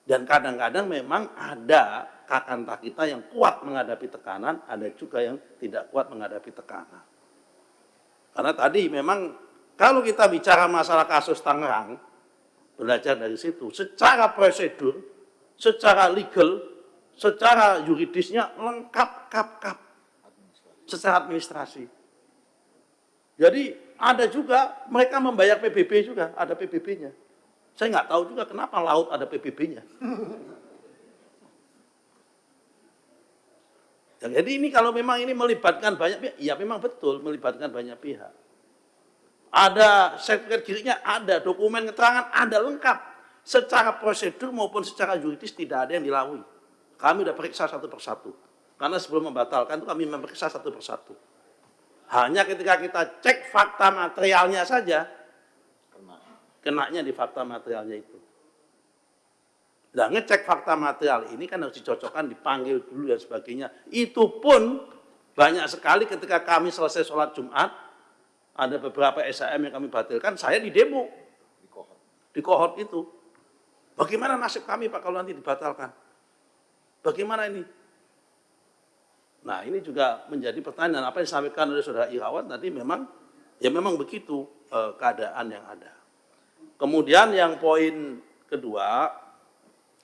Dan kadang-kadang memang ada kakantah kita yang kuat menghadapi tekanan, ada juga yang tidak kuat menghadapi tekanan. Karena tadi memang kalau kita bicara masalah kasus Tangerang, belajar dari situ, secara prosedur, secara legal, secara yuridisnya lengkap, kap, secara administrasi. Jadi ada juga mereka membayar PBB juga, ada PBB-nya. Saya nggak tahu juga kenapa laut ada PBB-nya. Jadi ini kalau memang ini melibatkan banyak pihak, ya memang betul melibatkan banyak pihak. Ada sertifikat gizinya, ada dokumen keterangan, ada lengkap. Secara prosedur maupun secara yuridis tidak ada yang dilalui. Kami sudah periksa satu persatu. Karena sebelum membatalkan itu kami memeriksa satu persatu. Hanya ketika kita cek fakta materialnya saja, kenanya di fakta materialnya itu. Nah, ngecek fakta material ini kan harus dicocokkan, dipanggil dulu dan sebagainya. Itu pun banyak sekali ketika kami selesai sholat Jumat, ada beberapa SAM yang kami batalkan, saya di demo. Di kohort itu. Bagaimana nasib kami Pak kalau nanti dibatalkan? Bagaimana ini? Nah, ini juga menjadi pertanyaan apa yang disampaikan oleh Saudara Irawan tadi memang begitu keadaan yang ada. Kemudian yang poin kedua,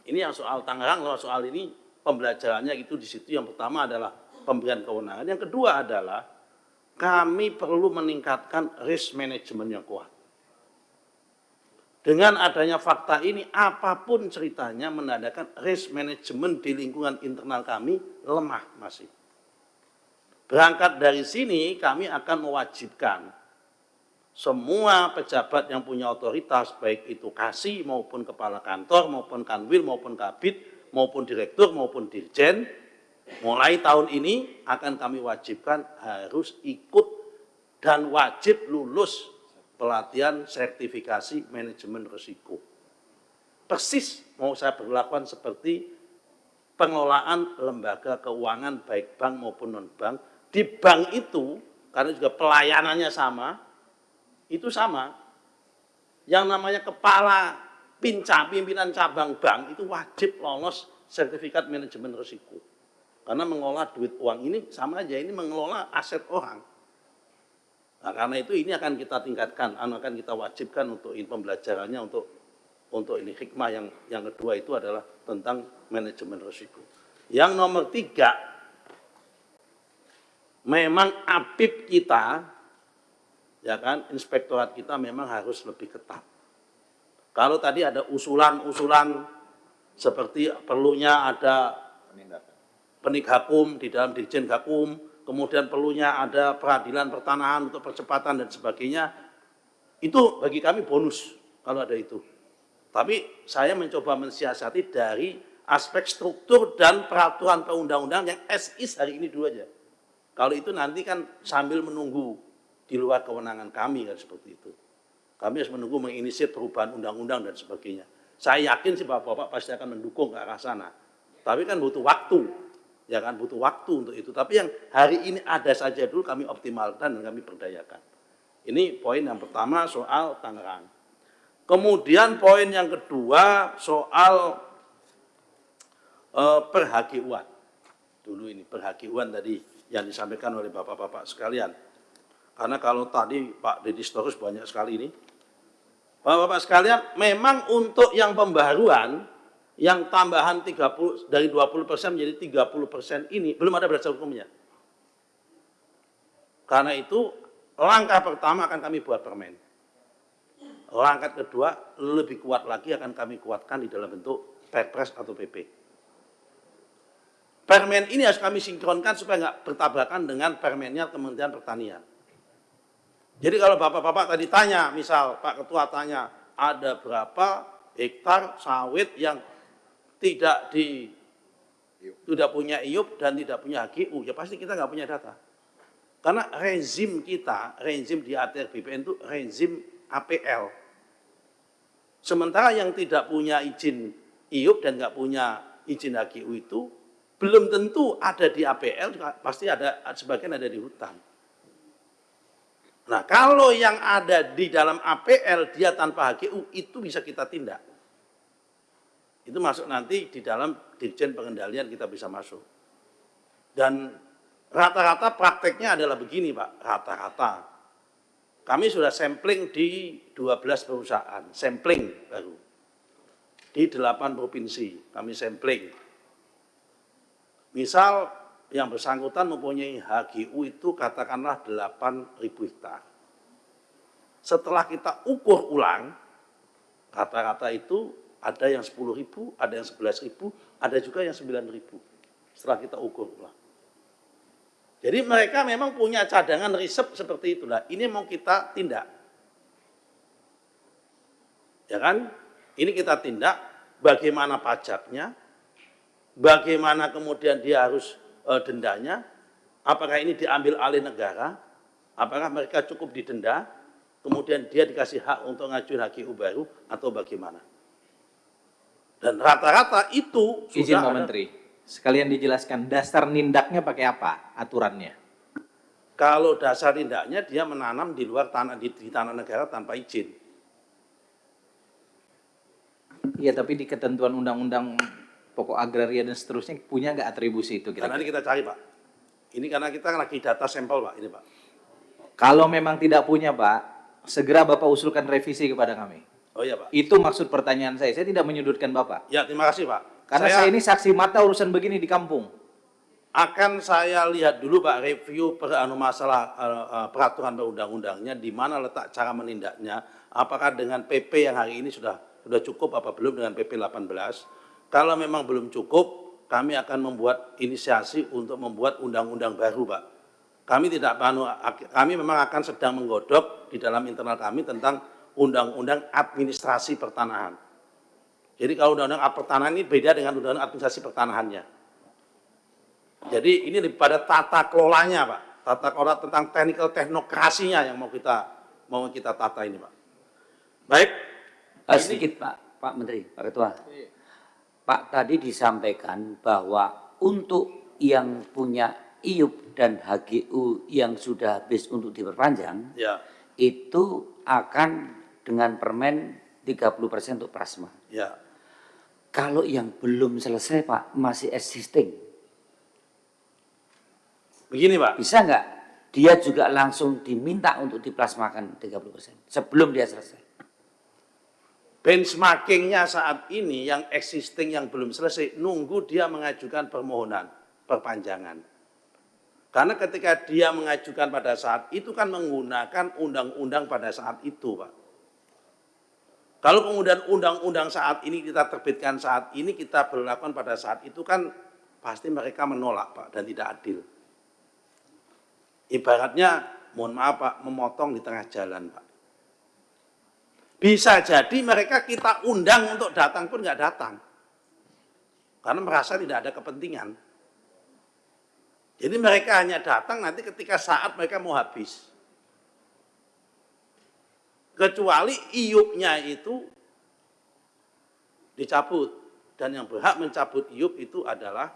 ini yang soal Tangerang, soal ini pembelajarannya itu di situ. Yang pertama adalah pemberian kewenangan. Yang kedua adalah kami perlu meningkatkan risk management yang kuat. Dengan adanya fakta ini, apapun ceritanya menandakan risk management di lingkungan internal kami lemah masih. Berangkat dari sini, kami akan mewajibkan semua pejabat yang punya otoritas, baik itu kasih maupun kepala kantor, maupun kanwil, maupun kabid, maupun direktur, maupun dirjen, mulai tahun ini akan kami wajibkan harus ikut dan wajib lulus pelatihan sertifikasi manajemen risiko. Persis mau saya berlakukan seperti pengelolaan lembaga keuangan baik bank maupun non-bank. Di bank itu, karena juga pelayanannya sama, itu sama. Yang namanya kepala pimpinan cabang bank itu wajib lolos sertifikat manajemen risiko. Karena mengelola duit uang ini sama aja, ini mengelola aset orang. Nah, karena itu ini akan kita tingkatkan, akan kita wajibkan untuk pembelajarannya untuk ini hikmah yang kedua itu adalah tentang manajemen risiko. Yang nomor 3, memang APIP kita, ya kan, inspektorat kita memang harus lebih ketat. Kalau tadi ada usulan-usulan seperti perlunya ada penik Hakum di dalam Dirjen Gakum, kemudian perlunya ada peradilan pertanahan untuk percepatan dan sebagainya, itu bagi kami bonus kalau ada itu. Tapi saya mencoba mensiasati dari aspek struktur dan peraturan perundang-undang yang as is hari ini dulu aja. Kalau itu nanti kan sambil menunggu di luar kewenangan kami kan seperti itu. Kami harus menunggu menginisiat perubahan undang-undang dan sebagainya. Saya yakin sih Bapak-Bapak pasti akan mendukung ke arah sana. Tapi kan butuh waktu. Ya kan butuh waktu untuk itu. Tapi yang hari ini ada saja dulu kami optimalkan dan kami berdayakan. Ini poin yang pertama soal Tangerang. Kemudian poin yang kedua soal per-HGU-an. Dulu ini per-HGU-an tadi yang disampaikan oleh Bapak-Bapak sekalian. Karena kalau tadi Pak Deddy Storus banyak sekali ini. Bapak-Bapak sekalian, memang untuk yang pembaharuan, yang tambahan 30 dari 20% menjadi 30% ini belum ada berdasar hukumnya. Karena itu langkah pertama akan kami buat permen. Langkah kedua lebih kuat lagi akan kami kuatkan di dalam bentuk Perpres atau PP. Permen ini harus kami sinkronkan supaya nggak bertabrakan dengan permennya Kementerian Pertanian. Jadi kalau Bapak-Bapak tadi tanya, misal Pak Ketua tanya ada berapa hektar sawit yang tidak punya IUP dan tidak punya HGU, ya pasti kita nggak punya data. Karena rezim kita, rezim di ATR BPN itu rezim APL. Sementara yang tidak punya izin IUP dan nggak punya izin HGU itu belum tentu ada di APL, pasti ada sebagian ada di hutan. Nah, kalau yang ada di dalam APL dia tanpa HGU itu bisa kita tindak. Itu masuk nanti di dalam Dirjen Pengendalian kita bisa masuk. Dan rata-rata prakteknya adalah begini Pak, rata-rata. Kami sudah sampling di 12 perusahaan, sampling baru. Di 8 provinsi kami sampling. Misal yang bersangkutan mempunyai HGU itu katakanlah 8.000 hektar. Setelah kita ukur ulang, rata-rata itu ada yang 10.000, ada yang 11.000, ada juga yang 9.000. Setelah kita ukur ulang. Jadi mereka memang punya cadangan riset seperti itulah. Ini mau kita tindak. Ya kan? Ini kita tindak, bagaimana pajaknya, bagaimana kemudian dia harus dendanya, apakah ini diambil alih negara, apakah mereka cukup didenda, kemudian dia dikasih hak untuk ngajuin HGU baru, atau bagaimana. Dan rata-rata itu sudah izin Pak Menteri, sekalian dijelaskan dasar nindaknya pakai apa aturannya? Kalau dasar nindaknya dia menanam di luar tanah, di tanah negara tanpa izin. Iya, tapi di ketentuan undang-undang pokok agraria dan seterusnya punya nggak atribusi itu? Karena ini kita cari Pak. Ini karena kita lagi data sampel Pak, ini Pak. Kalau memang tidak punya Pak, segera Bapak usulkan revisi kepada kami. Oh iya Pak. Itu maksud pertanyaan saya tidak menyudutkan Bapak. Ya terima kasih Pak. Karena saya ini saksi mata urusan begini di kampung. Akan saya lihat dulu Pak, review masalah peraturan perundang-undangnya, di mana letak cara menindaknya, apakah dengan PP yang hari ini sudah cukup apa belum dengan PP 18. Kalau memang belum cukup, kami akan membuat inisiasi untuk membuat undang-undang baru Pak. Kami memang akan sedang menggodok di dalam internal kami tentang undang-undang administrasi pertanahan. Jadi kalau undang-undang pertanahan ini beda dengan undang-undang administrasi pertanahannya. Jadi ini pada tata kelolanya Pak, tata kelola tentang teknikal teknokrasinya yang mau kita tata ini Pak. Baik. Sedikit Pak Menteri, Pak Ketua. Pak tadi disampaikan bahwa untuk yang punya IUP dan HGU yang sudah habis untuk diperpanjang, ya, itu akan dengan permen 30% untuk plasma. Ya. Kalau yang belum selesai Pak, masih existing. Begini Pak. Bisa nggak dia juga langsung diminta untuk diplasmakan 30% sebelum dia selesai? Benchmarkingnya saat ini yang existing yang belum selesai, nunggu dia mengajukan permohonan perpanjangan. Karena ketika dia mengajukan pada saat itu kan menggunakan undang-undang pada saat itu Pak. Kalau kemudian undang-undang saat ini kita terbitkan saat ini, kita berlakukan pada saat itu kan pasti mereka menolak Pak dan tidak adil. Ibaratnya, mohon maaf Pak, memotong di tengah jalan Pak. Bisa jadi mereka kita undang untuk datang pun nggak datang. Karena merasa tidak ada kepentingan. Jadi mereka hanya datang nanti ketika saat mereka mau habis. Kecuali IUP-nya itu dicabut. Dan yang berhak mencabut IUP itu adalah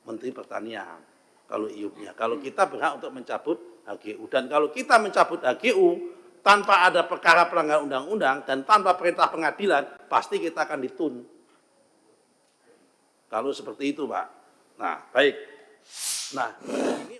Menteri Pertanian. Kalau IUP-nya. Kalau kita berhak untuk mencabut HGU. Dan kalau kita mencabut HGU, tanpa ada perkara pelanggaran undang-undang dan tanpa perintah pengadilan, pasti kita akan ditun. Kalau seperti itu Pak. Nah, baik. Nah, ini